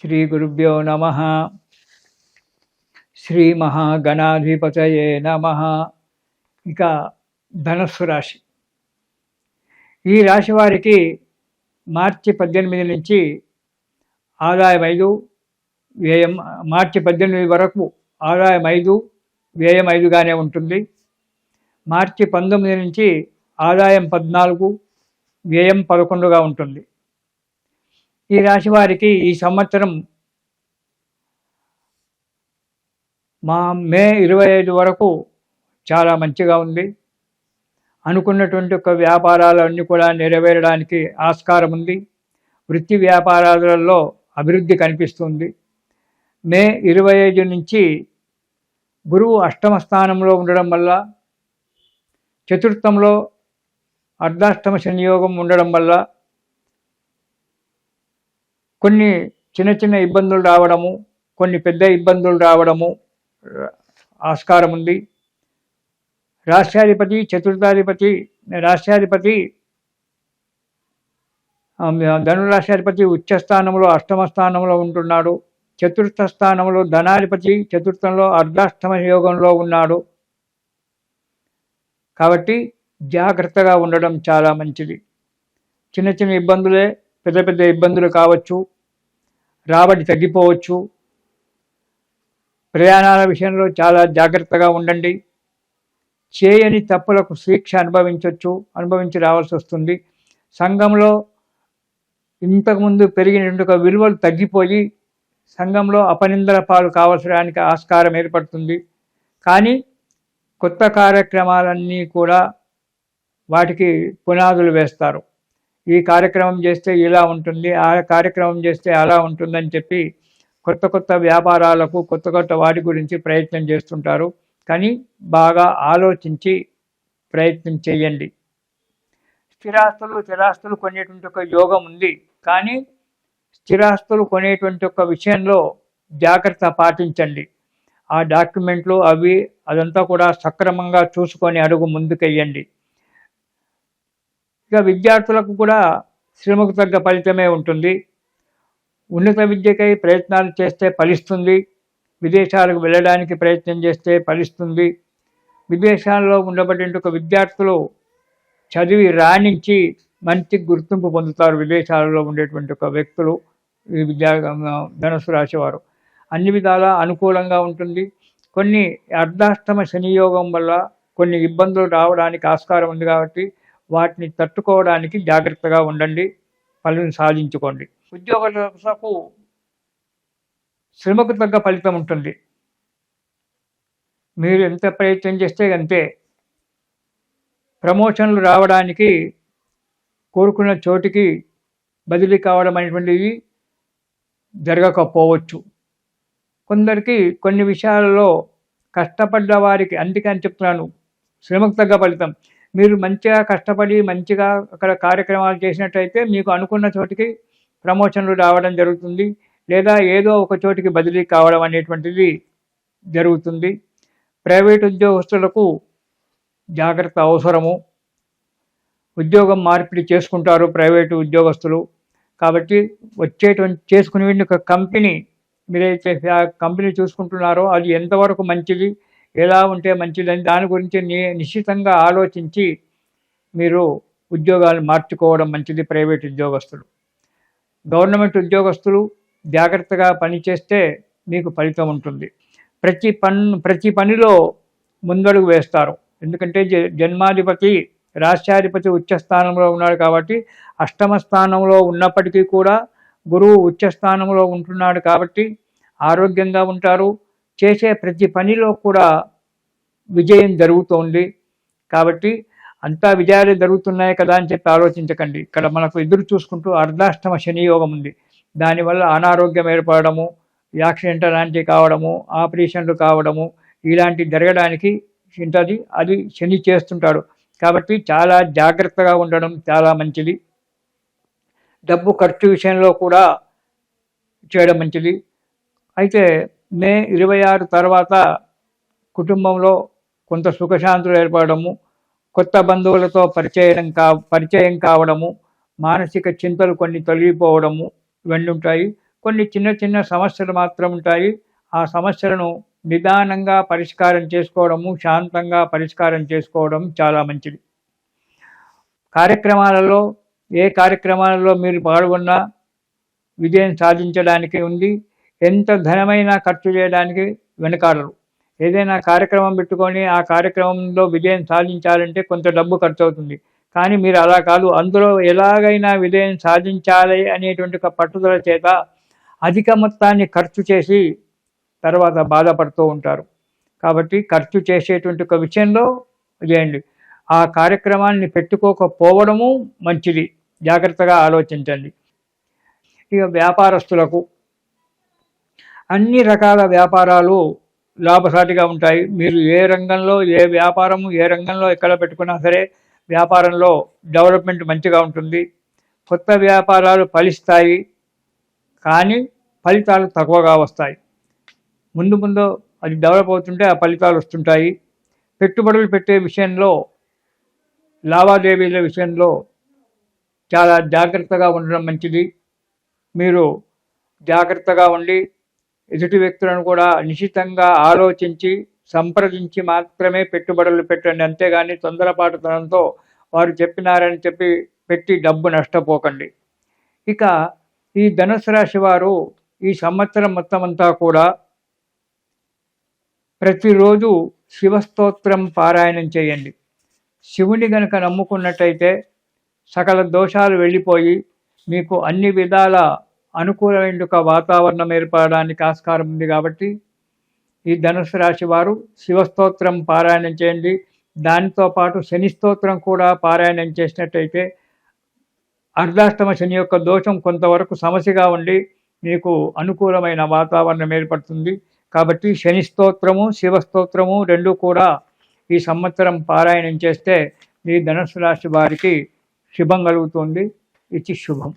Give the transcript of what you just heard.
శ్రీ గురుభ్యో నమ. శ్రీ మహాగణాధిపతయే నమ. ఇక ధనస్సు రాశి. ఈ రాశి వారికి మార్చి 18 నుంచి ఆదాయం 5, వ్యయం మార్చి 18 వరకు ఆదాయం 5, వ్యయం 5గానే ఉంటుంది. మార్చి 19 నుంచి ఆదాయం 14, వ్యయం 11గా ఉంటుంది. ఈ రాశి వారికి ఈ సంవత్సరం మే 25 వరకు చాలా మంచిగా ఉంది. అనుకున్నటువంటి ఒక వ్యాపారాలన్నీ కూడా నెరవేరడానికి ఆస్కారం ఉంది. వృత్తి వ్యాపారాలలో అభివృద్ధి కనిపిస్తుంది. మే 25 నుంచి గురువు అష్టమ స్థానంలో ఉండడం వల్ల, చతుర్థంలో అర్ధాష్టమ సంయోగం ఉండడం వల్ల కొన్ని చిన్న చిన్న ఇబ్బందులు రావడము, కొన్ని పెద్ద ఇబ్బందులు రావడము ఆస్కారం ఉంది. రాష్ట్రాధిపతి ధనురాష్ట్రాధిపతి ఉచ్చస్థానంలో అష్టమ స్థానంలో ఉంటున్నాడు. చతుర్థ స్థానంలో ధనాధిపతి చతుర్థంలో అర్ధాష్టమ యోగంలో ఉన్నాడు. కాబట్టి జాగ్రత్తగా ఉండడం చాలా మంచిది. చిన్న చిన్న ఇబ్బందులే పెద్ద పెద్ద ఇబ్బందులు కావచ్చు. రాబడి తగ్గిపోవచ్చు. ప్రయాణాల విషయంలో చాలా జాగ్రత్తగా ఉండండి. చేయని తప్పులకు శిక్ష అనుభవించి రావాల్సి వస్తుంది. సంఘంలో ఇంతకుముందు పెరిగినటువంటి విలువలు తగ్గిపోయి సంఘంలో అపనిందల పాలు కావాల్సడానికి ఆస్కారం ఏర్పడుతుంది. కానీ కొత్త కార్యక్రమాలన్నీ కూడా వాటికి పునాదులు వేస్తారు. ఈ కార్యక్రమం చేస్తే ఇలా ఉంటుంది, ఆ కార్యక్రమం చేస్తే అలా ఉంటుందని చెప్పి కొత్త కొత్త వ్యాపారాలకు కొత్త వాటి గురించి ప్రయత్నం చేస్తుంటారు. కానీ బాగా ఆలోచించి ప్రయత్నం చేయండి. స్థిరాస్తులు కొనేటువంటి ఒక యోగం ఉంది. కానీ స్థిరాస్తులు కొనేటువంటి ఒక విషయంలో జాగ్రత్త పాటించండి. ఆ డాక్యుమెంట్లు అదంతా కూడా సక్రమంగా చూసుకొని అడుగు ముందుకెయ్యండి. ఇక విద్యార్థులకు కూడా శ్రమకు తగ్గ ఫలితమే ఉంటుంది. ఉన్నత విద్యకై ప్రయత్నాలు చేస్తే ఫలిస్తుంది. విదేశాలకు వెళ్ళడానికి ప్రయత్నం చేస్తే ఫలిస్తుంది. విదేశాల్లో ఉండబడిన ఒక విద్యార్థులు చదివి రాణించి మంచి గుర్తింపు పొందుతారు. విదేశాలలో ఉండేటువంటి ఒక వ్యక్తులు ఈ ధనుసు రాశి వారు అన్ని విధాలా అనుకూలంగా ఉంటుంది. కొన్ని అర్ధాష్టమ శనియోగం వల్ల కొన్ని ఇబ్బందులు రావడానికి ఆస్కారం ఉంది. కాబట్టి వాటిని తట్టుకోవడానికి జాగ్రత్తగా ఉండండి. ఫలితం సాధించుకోండి. ఉద్యోగులకు శ్రమకు తగ్గ ఫలితం ఉంటుంది. మీరు ఎంత ప్రయత్నం చేస్తే అంతే. ప్రమోషన్లు రావడానికి కోరుకున్న చోటికి బదిలీ కావడం అనేటువంటిది జరగకపోవచ్చు. కొందరికి కొన్ని విషయాలలో కష్టపడ్డ వారికి, అందుకని చెప్తున్నాను, శ్రమకు తగ్గ ఫలితం. మీరు మంచిగా కష్టపడి మంచిగా అక్కడ కార్యక్రమాలు చేసినట్టయితే మీకు అనుకున్న చోటికి ప్రమోషన్లు రావడం జరుగుతుంది. లేదా ఏదో ఒక చోటికి బదిలీ కావడం అనేటువంటిది జరుగుతుంది. ప్రైవేట్ ఉద్యోగస్తులకు జాగ్రత్త అవసరము. ఉద్యోగం మార్పిడి చేసుకుంటారు ప్రైవేటు ఉద్యోగస్తులు. కాబట్టి చేసుకునే ఒక కంపెనీ, మీరైతే ఆ కంపెనీ చూసుకుంటున్నారో అది ఎంతవరకు మంచిది, ఎలా ఉంటే మంచిదని దాని గురించి నిశ్చితంగా ఆలోచించి మీరు ఉద్యోగాలు మార్చుకోవడం మంచిది. ప్రైవేట్ ఉద్యోగస్తులు, గవర్నమెంట్ ఉద్యోగస్తులు జాగ్రత్తగా పనిచేస్తే మీకు ఫలితం ఉంటుంది. ప్రతి పనిలో ముందడుగు వేస్తారు. ఎందుకంటే జన్మాధిపతి రాష్ట్రాధిపతి ఉచ్చస్థానంలో ఉన్నాడు. కాబట్టి అష్టమ స్థానంలో ఉన్నప్పటికీ కూడా గురువు ఉచ్చస్థానంలో ఉంటున్నాడు. కాబట్టి ఆరోగ్యంగా ఉంటారు. చేసే ప్రతి పనిలో కూడా విజయం జరుగుతోంది. కాబట్టి అంతా విజయాలు జరుగుతున్నాయి కదా అని చెప్పి ఆలోచించకండి. ఇక్కడ మనకు ఎదురు చూసుకుంటూ అర్ధాష్టమ శనియోగం ఉంది. దానివల్ల అనారోగ్యం ఏర్పడము, యాక్సిడెంట్ లాంటివి కావడము, ఆపరేషన్లు కావడము ఇలాంటివి జరగడానికి ఉంటుంది. అది శని చేస్తుంటాడు. కాబట్టి చాలా జాగ్రత్తగా ఉండడం చాలా మంచిది. డబ్బు ఖర్చు విషయంలో కూడా చేయడం మంచిది. అయితే మే 26 తర్వాత కుటుంబంలో కొంత సుఖశాంతులు ఏర్పడము, కొత్త బంధువులతో పరిచయం కావడము, మానసిక చింతలు కొన్ని తొలగిపోవడము ఇవన్నీ ఉంటాయి. కొన్ని చిన్న చిన్న సమస్యలు మాత్రం ఉంటాయి. ఆ సమస్యలను నిదానంగా పరిష్కారం చేసుకోవడము, శాంతంగా పరిష్కారం చేసుకోవడం చాలా మంచిది. కార్యక్రమాలలో ఏ కార్యక్రమాలలో మీరు పాల్గొన్నా విజయం సాధించడానికి ఉంది. ఎంత ధనమైనా ఖర్చు చేయడానికి వెనకాడరు. ఏదైనా కార్యక్రమం పెట్టుకొని ఆ కార్యక్రమంలో విజయం సాధించాలంటే కొంత డబ్బు ఖర్చు అవుతుంది. కానీ మీరు అలా కాదు, అందులో ఎలాగైనా విజయం సాధించాలి అనేటువంటి ఒక పట్టుదల చేత అధిక మొత్తాన్ని ఖర్చు చేసి తర్వాత బాధపడుతూ ఉంటారు. కాబట్టి ఖర్చు చేసేటువంటి ఒక విషయంలో చేయండి. ఆ కార్యక్రమాన్ని పెట్టుకోకపోవడము మంచిది. జాగ్రత్తగా ఆలోచించండి. ఇక వ్యాపారస్తులకు అన్ని రకాల వ్యాపారాలు లాభసాటిగా ఉంటాయి. మీరు ఏ రంగంలో ఏ వ్యాపారము ఏ రంగంలో ఎక్కడ పెట్టుకున్నా సరే వ్యాపారంలో డెవలప్మెంట్ మంచిగా ఉంటుంది. కొత్త వ్యాపారాలు ఫలిస్తాయి, కానీ ఫలితాలు తక్కువగా వస్తాయి. ముందు ముందు అది డెవలప్ అవుతుంటే ఆ ఫలితాలు వస్తుంటాయి. పెట్టుబడులు పెట్టే విషయంలో, లావాదేవీల విషయంలో చాలా జాగ్రత్తగా ఉండడం మంచిది. మీరు జాగ్రత్తగా ఉండి ఎదుటి వ్యక్తులను కూడా నిశితంగా ఆలోచించి సంప్రదించి మాత్రమే పెట్టుబడులు పెట్టండి. అంతేగాని తొందరపాటుతనంతో వారు చెప్పినారని చెప్పి పెట్టి డబ్బు నష్టపోకండి. ఇక ఈ ధనుసు రాశి వారు ఈ సంవత్సరం మొత్తం అంతా కూడా ప్రతిరోజు శివస్తోత్రం పారాయణం చేయండి. శివుని గనక నమ్ముకున్నట్టయితే సకల దోషాలు వెళ్ళిపోయి మీకు అన్ని విధాల అనుకూలమైన వాతావరణం ఏర్పడడానికి ఆస్కారం ఉంది. కాబట్టి ఈ ధనుసు రాశి వారు శివస్తోత్రం పారాయణం చేయండి. దానితో పాటు శని స్తోత్రం కూడా పారాయణం చేసినట్టయితే అర్ధాష్టమ శని యొక్క దోషం కొంతవరకు సమస్యగా ఉండి మీకు అనుకూలమైన వాతావరణం ఏర్పడుతుంది. కాబట్టి శని స్తోత్రము శివస్తోత్రము రెండు కూడా ఈ సంవత్సరం పారాయణం చేస్తే ఈ ధనుసు రాశి వారికి శుభం కలుగుతుంది. ఇది శుభం.